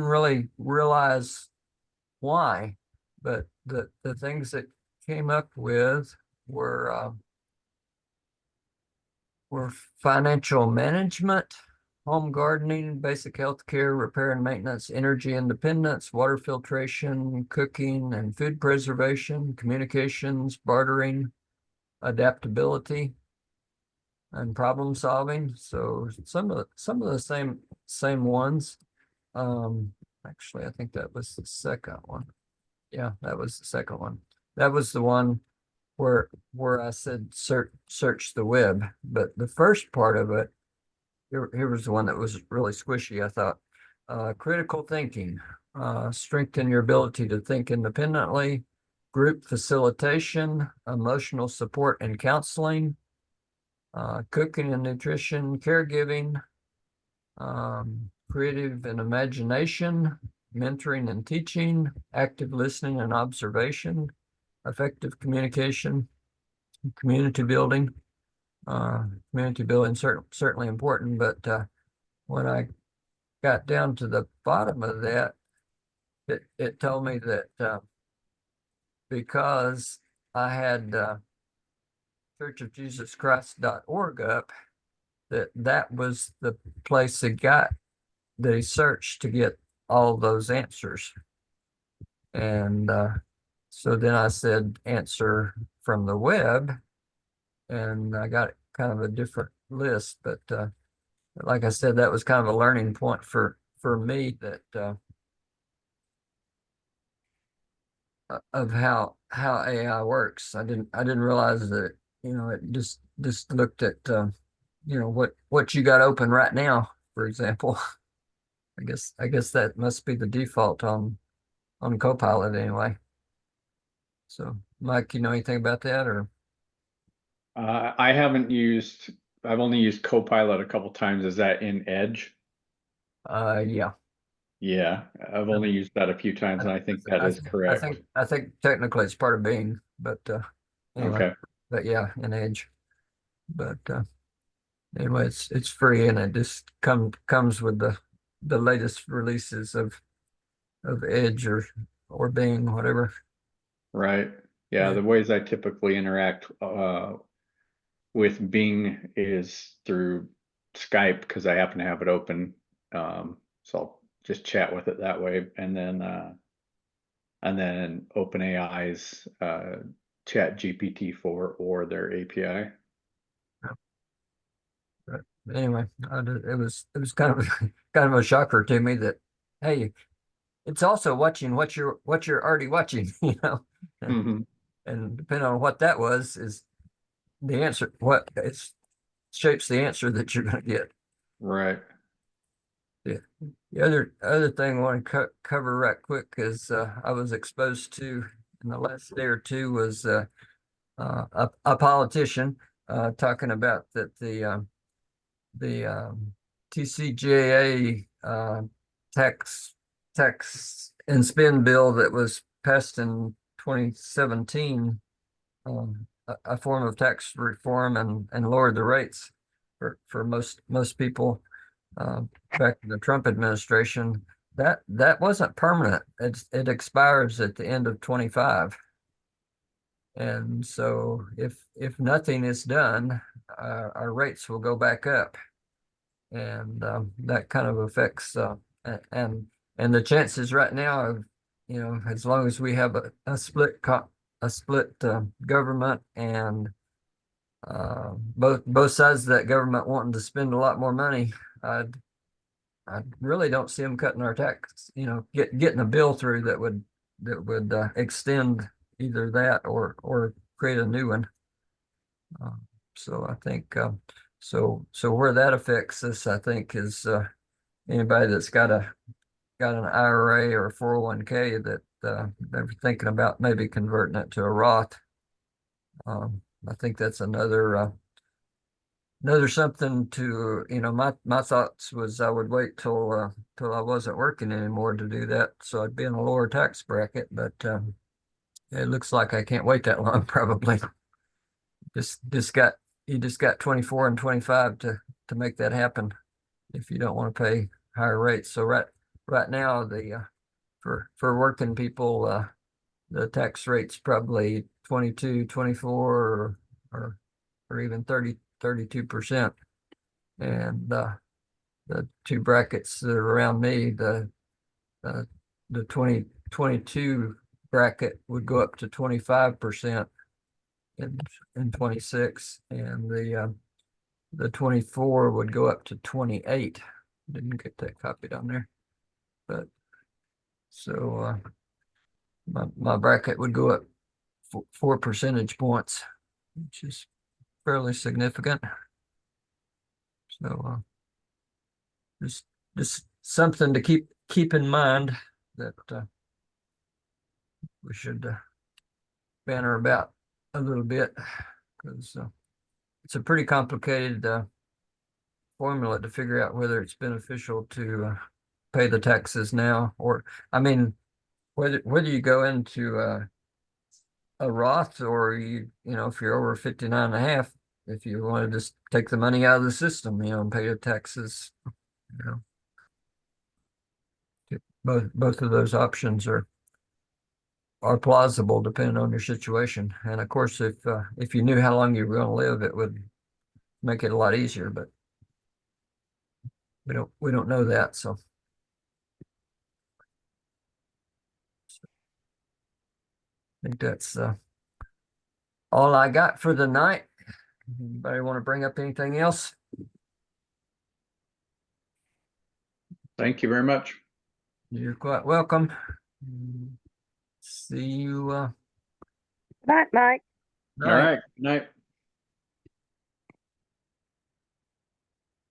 really realize why, but the things that came up with were financial management, home gardening, basic health care, repair and maintenance, energy independence, water filtration, cooking and food preservation, communications, bartering, adaptability, and problem solving. So some of the same ones. Actually, I think that was the second one. Yeah, that was the second one. That was the one where I said search the web. But the first part of it, here was the one that was really squishy, I thought. Critical thinking, strengthen your ability to think independently, group facilitation, emotional support and counseling, cooking and nutrition, caregiving, creative and imagination, mentoring and teaching, active listening and observation, effective communication, community building. Community building certainly important, but when I got down to the bottom of that, it told me that because I had churchofjesuschrist.org up, that was the place that he searched to get all those answers. And so then I said answer from the web, and I got kind of a different list. But like I said, that was kind of a learning point for me, that of how AI works. I didn't realize that, it just looked at what you got open right now, for example. I guess that must be the default on Copilot anyway. So, Mike, you know anything about that, or? I've only used Copilot a couple times. Is that in Edge? Yeah. Yeah, I've only used that a few times, and I think that is correct. I think technically it's part of Bing, but anyway. Okay. But yeah, in Edge. But anyway, it's free, and it just comes with the latest releases of Edge or Bing, whatever. Right. Yeah, the ways I typically interact with Bing is through Skype, because I happen to have it open. So I'll just chat with it that way, and then OpenAI's Chat GPT-4 or their API. But anyway, it was kind of a shocker to me that, hey, it's also watching what you're already watching, Mm-hmm. and depending on what that was, is the answer. What it shapes the answer that you're going to get. Right. Yeah. The other thing I want to cover right quick is I was exposed to in the last day or two was a politician talking about that the TCJA tax and spend bill that was passed in 2017, a form of tax reform, and lowered the rates for most people back in the Trump administration. That wasn't permanent. It expires at the end of 25. And so if nothing is done, our rates will go back up, and that kind of affects and the chances right now of, as long as we have a split government, and both sides of that government wanting to spend a lot more money, I really don't see them cutting our tax, getting a bill through that would extend either that or create a new one. So I think so where that affects us, I think, is anybody that's got an IRA or 401k that they're thinking about maybe converting it to a Roth. I think that's another something to, my thoughts was I would wait till I wasn't working anymore to do that, so I'd be in a lower tax bracket. But it looks like I can't wait that long, probably. You just got 24 and 25 to make that happen if you don't want to pay higher rates. So right now, the for working people, the tax rate's probably 22, 24, or even 32%. And the two brackets that are around me, the 2022 bracket would go up to 25% in 26, and the 24 would go up to 28. Didn't get that copied on there, but so my bracket would go up 4 percentage points, which is fairly significant. So just something to keep in mind, that we should banter about a little bit, because it's a pretty complicated formula to figure out whether it's beneficial to pay the taxes now, or, I mean, whether you go into a Roth, or if you're over 59 and a half, if you want to just take the money out of the system, and pay the taxes, both of those options are plausible depending on your situation. And of course, if you knew how long you were going to live, it would make it a lot easier, but we don't know that. So I think that's all I got for the night. Anybody want to bring up anything else? Thank you very much. You're quite welcome. See you Night, Mike. All right. Good night.